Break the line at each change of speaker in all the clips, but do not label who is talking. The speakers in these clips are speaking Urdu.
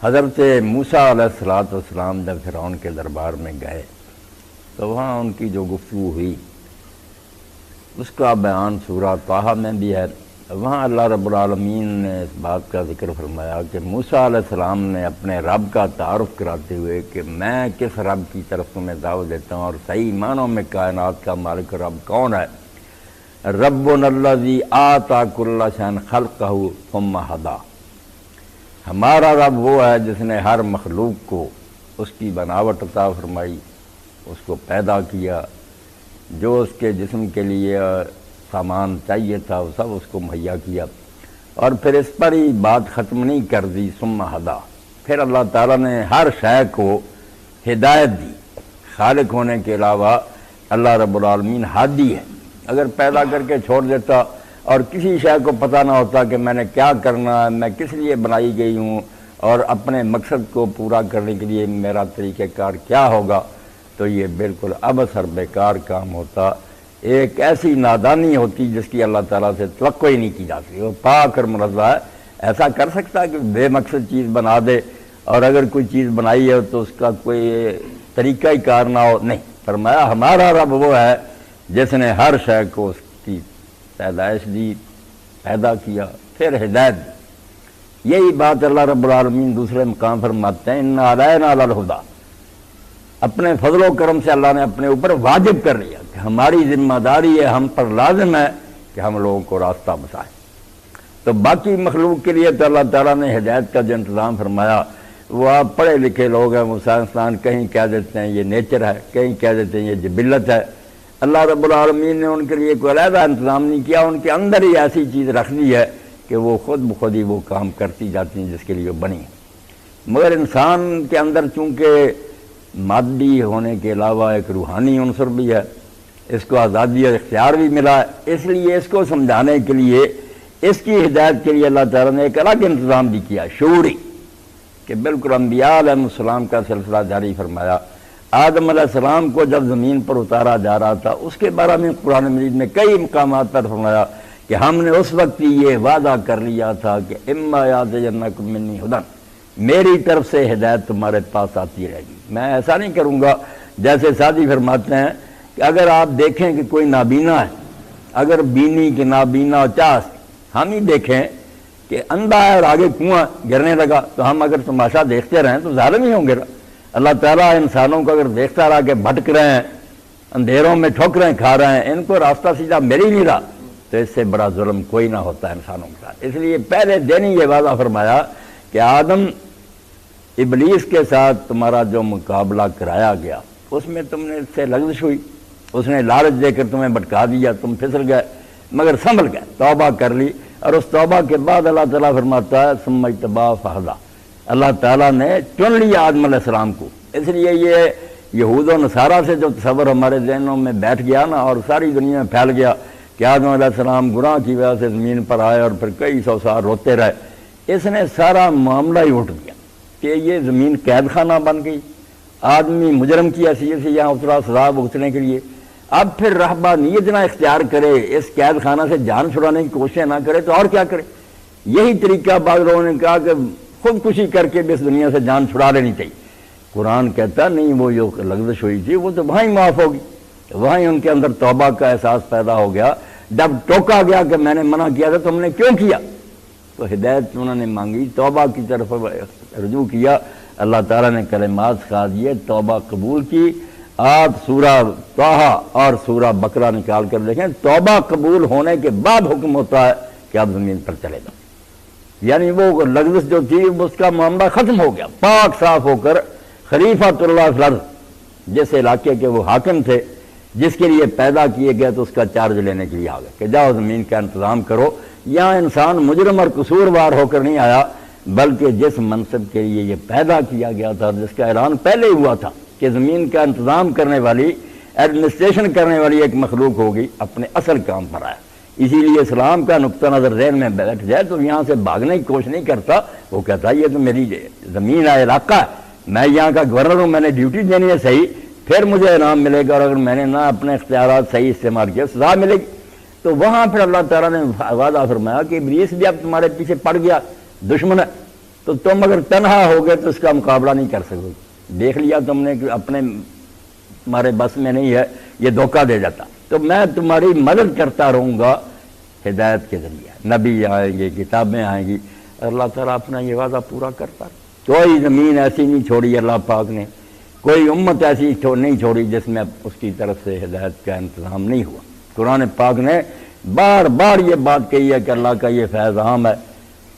حضرت موسیٰ علیہ السلام جب فرعون کے دربار میں گئے تو وہاں ان کی جو گفتگو ہوئی اس کا بیان سورہ طٰہٰ میں بھی ہے۔ وہاں اللہ رب العالمین نے اس بات کا ذکر فرمایا کہ موسیٰ علیہ السلام نے اپنے رب کا تعارف کراتے ہوئے کہ میں کس رب کی طرف تمہیں دعوت دیتا ہوں اور صحیح معنوں میں کائنات کا مالک رب کون ہے، ربنا الذی آتیٰ کل شیء خلقہ ثم ھدیٰ، ہمارا رب وہ ہے جس نے ہر مخلوق کو اس کی بناوٹ عطا فرمائی، اس کو پیدا کیا، جو اس کے جسم کے لیے سامان چاہیے تھا وہ سب اس کو مہیا کیا، اور پھر اس پر ہی بات ختم نہیں کر دی، ثم ھدیٰ، پھر اللہ تعالیٰ نے ہر شے کو ہدایت دی۔ خالق ہونے کے علاوہ اللہ رب العالمین ہادی ہے، اگر پیدا کر کے چھوڑ دیتا اور کسی شے کو پتہ نہ ہوتا کہ میں نے کیا کرنا ہے، میں کس لیے بنائی گئی ہوں اور اپنے مقصد کو پورا کرنے کے لیے میرا طریقہ کار کیا ہوگا، تو یہ بالکل عبث اور بیکار کام ہوتا، ایک ایسی نادانی ہوتی جس کی اللہ تعالیٰ سے توقع ہی نہیں کی جاتی۔ وہ پاک اور منزہ ہے، ایسا کر سکتا کہ بے مقصد چیز بنا دے، اور اگر کوئی چیز بنائی ہے تو اس کا کوئی طریقہ ہی کار نہ ہو، نہیں۔ فرمایا ہمارا رب وہ ہے جس نے ہر شے کو اس کی پیدائش دی، پیدا کیا، پھر ہدایت دی۔ یہی بات اللہ رب العالمین دوسرے مقام فرماتے ہیں، اِنَّ عَلَيْنَا لَلْہُدیٰ، اپنے فضل و کرم سے اللہ نے اپنے اوپر واجب کر لیا کہ ہماری ذمہ داری ہے، ہم پر لازم ہے کہ ہم لوگوں کو راستہ بتائیں۔ تو باقی مخلوق کے لیے تو اللہ تعالیٰ نے ہدایت کا جو انتظام فرمایا، وہ آپ پڑھے لکھے لوگ ہیں، وہ سائنسدان کہیں کہہ دیتے ہیں یہ نیچر ہے، کہیں کہہ دیتے ہیں یہ جبلت ہے۔ اللہ رب العالمین نے ان کے لیے کوئی علیحدہ انتظام نہیں کیا، ان کے اندر ہی ایسی چیز رکھ دی ہے کہ وہ خود بخود ہی وہ کام کرتی جاتی ہیں جس کے لیے وہ بنی۔ مگر انسان کے اندر چونکہ مادی ہونے کے علاوہ ایک روحانی عنصر بھی ہے، اس کو آزادی اور اختیار بھی ملا ہے، اس لیے اس کو سمجھانے کے لیے، اس کی ہدایت کے لیے اللہ تعالیٰ نے ایک الگ انتظام بھی کیا، شعوری، کہ بالکل انبیاء علیہ السلام کا سلسلہ جاری فرمایا۔ آدم علیہ السلام کو جب زمین پر اتارا جا رہا تھا، اس کے بارے میں قرآن مجید میں کئی مقامات پر فرمایا کہ ہم نے اس وقت یہ وعدہ کر لیا تھا کہ اما یأتینکم منی ھدیٰ، میری طرف سے ہدایت تمہارے پاس آتی رہے گی۔ میں ایسا نہیں کروں گا جیسے سعدی فرماتے ہیں کہ اگر آپ دیکھیں کہ کوئی نابینا ہے، اگر بینی کے نابینا چاس ہم ہی دیکھیں کہ اندھا ہے اور آگے کنواں گرنے لگا، تو ہم اگر تماشا دیکھتے رہیں تو ظالم ہی ہوں گے۔ اللہ تعالیٰ انسانوں کو اگر دیکھتا رہا کہ بھٹک رہے ہیں، اندھیروں میں ٹھوکریں کھا رہے ہیں، ان کو راستہ سیدھا مل ہی نہیں رہا، تو اس سے بڑا ظلم کوئی نہ ہوتا ہے انسانوں کے ساتھ۔ اس لیے پہلے دن ہی یہ وعدہ فرمایا کہ آدم، ابلیس کے ساتھ تمہارا جو مقابلہ کرایا گیا اس میں تم نے اس سے لغزش ہوئی، اس نے لالچ دے کر تمہیں بھٹکا دیا، تم پھسل گئے، مگر سنبھل گئے، توبہ کر لی، اور اس توبہ کے بعد اللہ تعالیٰ فرماتا ہے ثم اجتباہ فہدیٰ، اللہ تعالیٰ نے چن لیا آدم علیہ السلام کو۔ اس لیے یہ یہود و نصارہ سے جو تصور ہمارے ذہنوں میں بیٹھ گیا نا اور ساری دنیا میں پھیل گیا کہ آدم علیہ السلام گناہ کی وجہ سے زمین پر آئے اور پھر کئی سو سال روتے رہے، اس نے سارا معاملہ ہی اٹھ دیا کہ یہ زمین قید خانہ بن گئی، آدمی مجرم کی حیثیت سے یہاں اترا سزا بھگتنے کے لیے، اب پھر رہبانیت نہ اختیار کرے، اس قید خانہ سے جان چھڑانے کی کوشش نہ کرے تو اور کیا کرے؟ یہی طریقہ بعض لوگوں نے کہا کہ خودکشی کر کے بھی اس دنیا سے جان چھڑا لینی چاہیے۔ قرآن کہتا نہیں، وہ جو لغزش ہوئی تھی وہ تو وہاں ہی معاف ہوگی، وہیں ان کے اندر توبہ کا احساس پیدا ہو گیا۔ جب ٹوکا گیا کہ میں نے منع کیا تھا تم نے کیوں کیا، تو ہدایت انہوں نے مانگی، توبہ کی طرف رجوع کیا، اللہ تعالیٰ نے کلمات سکھا دیے، توبہ قبول کی۔ آپ سورہ طٰہٰ اور سورہ بقرہ نکال کر دیکھیں، توبہ قبول ہونے کے بعد حکم ہوتا ہے کہ آپ زمین پر چلے جاؤ، یعنی وہ لغزش جو تھی اس کا معاملہ ختم ہو گیا، پاک صاف ہو کر خلیفۃ اللہ فی الارض، جس علاقے کے وہ حاکم تھے، جس کے لیے پیدا کیے گئے تو اس کا چارج لینے کے لیے آ گئے کہ جاؤ زمین کا انتظام کرو۔ یہاں انسان مجرم اور قصوروار ہو کر نہیں آیا، بلکہ جس منصب کے لیے یہ پیدا کیا گیا تھا، جس کا اعلان پہلے ہی ہوا تھا کہ زمین کا انتظام کرنے والی، ایڈمنسٹریشن کرنے والی ایک مخلوق ہوگی، اپنے اصل کام پر آیا۔ اسی لیے اسلام کا نقطہ نظر ذہن میں بیٹھ جائے تو یہاں سے بھاگنے کی کوشش نہیں کرتا، وہ کہتا یہ تو میری زمین ہے، علاقہ ہے، میں یہاں کا گورنر ہوں، میں نے ڈیوٹی دینی ہے صحیح، پھر مجھے انعام ملے گا، اور اگر میں نے نہ اپنے اختیارات صحیح استعمال کیا سزا ملے گی۔ تو وہاں پھر اللہ تعالیٰ نے وعدہ فرمایا کہ ابلیس بھی اب تمہارے پیچھے پڑ گیا، دشمن ہے، تو تم اگر تنہا ہو گئے تو اس کا مقابلہ نہیں کر سکو گے۔ دیکھ لیا تم نے کہ اپنے تمہارے بس میں نہیں ہے، یہ دھوکہ دے جاتا، تو میں تمہاری مدد کرتا رہوں گا ہدایت کے ذریعے، نبی آئیں گے، کتابیں آئیں گی، اللہ تعالیٰ اپنا یہ وعدہ پورا کرتا۔ کوئی زمین ایسی نہیں چھوڑی اللہ پاک نے، کوئی امت ایسی نہیں چھوڑی جس میں اس کی طرف سے ہدایت کا انتظام نہیں ہوا۔ قرآن پاک نے بار بار یہ بات کہی ہے کہ اللہ کا یہ فیض عام ہے،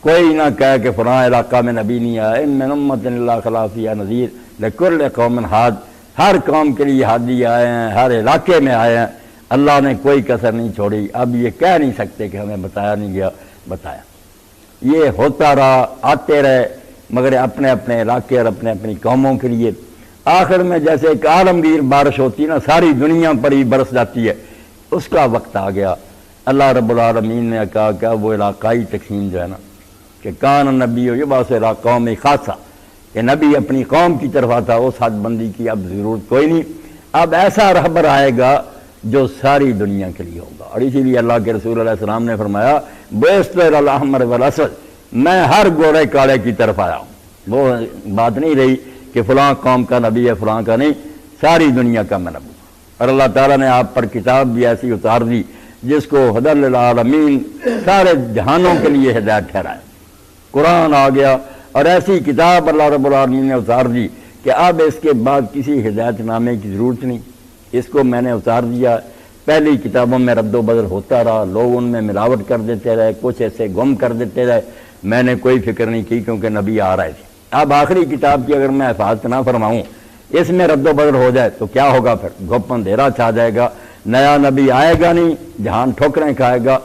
کوئی نہ کہے کہ فلاں علاقہ میں نبی نہیں آیا، ان من امت الا خلا فیہا نذیر لکل قوم ہاد، ہر قوم کے لیے ہادی آئے ہیں، ہر علاقے میں آئے ہیں، اللہ نے کوئی کسر نہیں چھوڑی۔ اب یہ کہہ نہیں سکتے کہ ہمیں بتایا نہیں گیا، بتایا۔ یہ ہوتا رہا، آتے رہے، مگر اپنے اپنے علاقے اور اپنے اپنی قوموں کے لیے۔ آخر میں جیسے ایک عالمگیر بارش ہوتی ہے نا، ساری دنیا پر ہی برس جاتی ہے، اس کا وقت آ گیا۔ اللہ رب العالمین نے کہا کہ وہ علاقائی تقسیم جو ہے نا، کہ کان نبی و یبعث الی قوم خاصہ، کہ نبی اپنی قوم کی طرف آتا، اس حد بندی کی اب ضرورت کوئی نہیں، اب ایسا رہبر آئے گا جو ساری دنیا کے لیے ہوگا۔ اور اسی لیے اللہ کے رسول علیہ السلام نے فرمایا بعثت الی الاحمر والاسود، میں ہر گورے کالے کی طرف آیا ہوں۔ وہ بات نہیں رہی کہ فلاں قوم کا نبی ہے فلاں کا نہیں، ساری دنیا کا میں نبی ہوں۔ اور اللہ تعالیٰ نے آپ پر کتاب بھی ایسی اتار دی جس کو ہدی للعالمین، سارے جہانوں کے لیے ہدایت ٹھہرایا۔ قرآن آ گیا اور ایسی کتاب اللہ رب العالمین نے اتار دی کہ اب اس کے بعد کسی ہدایت نامے کی ضرورت نہیں، اس کو میں نے اتار دیا۔ پہلی کتابوں میں رد و بدل ہوتا رہا، لوگ ان میں ملاوٹ کر دیتے رہے، کچھ ایسے گم کر دیتے رہے، میں نے کوئی فکر نہیں کی کیونکہ نبی آ رہے تھے۔ اب آخری کتاب کی اگر میں حفاظت نہ فرماؤں، اس میں رد و بدل ہو جائے تو کیا ہوگا؟ پھر گپ اندھیرا چھا جائے گا، نیا نبی آئے گا نہیں، جہان ٹھوکریں کھائے گا،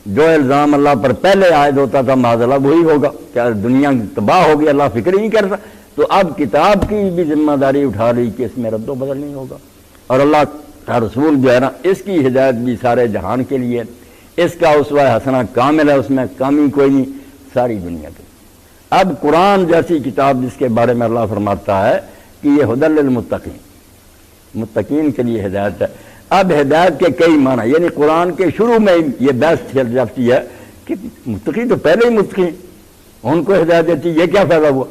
جو الزام اللہ پر پہلے عائد ہوتا تھا معاذ اللہ وہی ہوگا، کیا دنیا تباہ ہوگی، اللہ فکر ہی نہیں کرتا۔ تو اب کتاب کی بھی ذمہ داری اٹھا لی کہ اس میں رد و بدل نہیں ہوگا، اور اللہ کا رسول جو ہے نا، اس کی ہدایت بھی سارے جہان کے لیے، اس کا اسوہ حسنہ کامل ہے، اس میں کمی کوئی نہیں، ساری دنیا کے۔ اب قرآن جیسی کتاب جس کے بارے میں اللہ فرماتا ہے کہ یہ ہدی للمتقین، متقین کے لیے ہدایت ہے۔ اب ہدایت کے کئی معنی، یعنی قرآن کے شروع میں یہ بحث چل جاتی ہے کہ متقی تو پہلے ہی متقی، ان کو ہدایت دیتی، یہ کیا فائدہ ہوا؟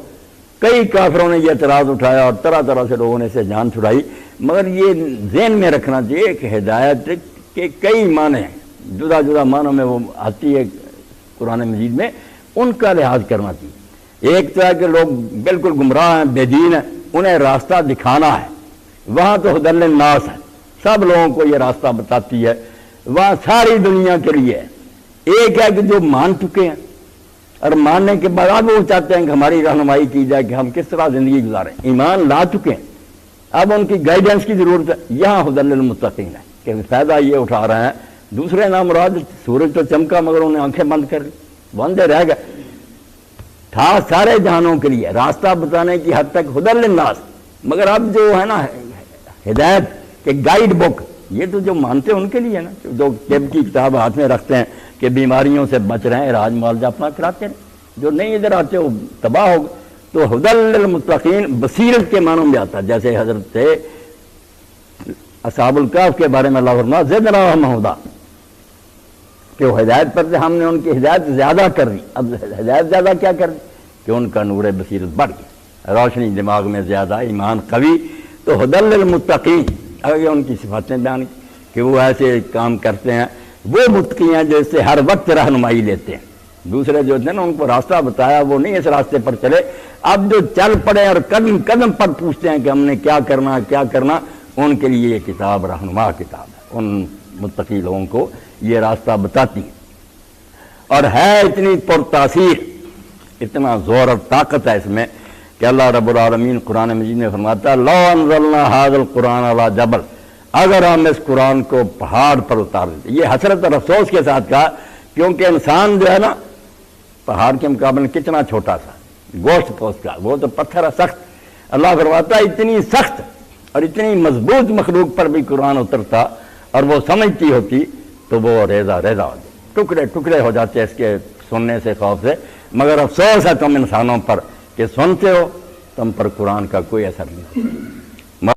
کئی کافروں نے یہ اعتراض اٹھایا اور طرح طرح سے لوگوں نے اسے جان چھڑائی، مگر یہ ذہن میں رکھنا چاہیے کہ ہدایت کے کئی معنی ہیں، جدا جدا معنوں میں وہ آتی ہے قرآن مجید میں، ان کا لحاظ کرنا چاہیے۔ ایک تو ہے کہ لوگ بالکل گمراہ ہیں، بے دین ہیں، انہیں راستہ دکھانا ہے، وہاں تو ہدی للناس ہے، سب لوگوں کو یہ راستہ بتاتی ہے، وہاں ساری دنیا کے لیے ہے۔ ایک ہے کہ جو مان چکے ہیں اور ماننے کے بعد اب وہ چاہتے ہیں کہ ہماری رہنمائی کی جائے کہ ہم کس طرح زندگی گزاریں، ایمان لا چکے ہیں، اب ان کی گائیڈنس کی ضرورت ہے۔ یہاں ہدی للمتقین ہے کہ فائدہ یہ اٹھا رہے ہیں، دوسرے نام مراد سورج تو چمکا مگر انہیں آنکھیں بند کر لی، بندے رہ گئے، تھا سارے جہانوں کے لیے، راستہ بتانے کی حد تک ہدی للناس، مگر اب جو ہے نا ہدایت کہ گائیڈ بک، یہ تو جو مانتے ہیں ان کے لیے ہے نا، جو طب کی کتاب ہاتھ میں رکھتے ہیں کہ بیماریوں سے بچ رہے ہیں، علاج معالجہ اپنا کراتے ہیں، جو نہیں ادھر آتے وہ تباہ ہو گئے۔ تو ہدی للمتقین بصیرت کے معنوں میں آتا ہے، جیسے حضرت اصحاب الکہف کے بارے میں اللہ فرمایا زدناہم ہدی، کہ وہ ہدایت پر سے ہم نے ان کی ہدایت زیادہ کر دی۔ اب ہدایت زیادہ کیا کر دی کہ ان کا نور بصیرت بڑھ گیا، روشنی دماغ میں زیادہ، ایمان قوی۔ تو ہدی للمتقین، اگر ان کی صفاتیں بیان کہ وہ ایسے کام کرتے ہیں، وہ متقی ہیں جو اس سے ہر وقت رہنمائی لیتے ہیں۔ دوسرے جو تھے نا ان کو راستہ بتایا، وہ نہیں اس راستے پر چلے، اب جو چل پڑے اور قدم قدم پر پوچھتے ہیں کہ ہم نے کیا کرنا کیا کرنا، ان کے لیے یہ کتاب رہنما کتاب ہے، ان متقی لوگوں کو یہ راستہ بتاتی ہے، اور ہے اتنی پرتاثیر، اتنا زور اور طاقت ہے اس میں کہ اللہ رب العالمین قرآن مجید میں فرماتا ہے لو انزلنا هذا القرآن علی جبل، اگر ہم اس قرآن کو پہاڑ پر اتار دیتے۔ یہ حسرت اور افسوس کے ساتھ کہا، کیونکہ انسان جو ہے نا پہاڑ کے مقابلے میں کتنا چھوٹا سا، گوشت پوست کا، وہ تو پتھر ہے سخت۔ اللہ فرماتا ہے اتنی سخت اور اتنی مضبوط مخلوق پر بھی قرآن اترتا اور وہ سمجھتی ہوتی تو وہ ریزہ ریزہ ہو جائے، ٹکڑے ٹکڑے ہو جاتے اس کے سننے سے، خوف سے۔ مگر افسوس ہے تم انسانوں پر کہ سنتے ہو، تم پر قرآن کا کوئی اثر نہیں۔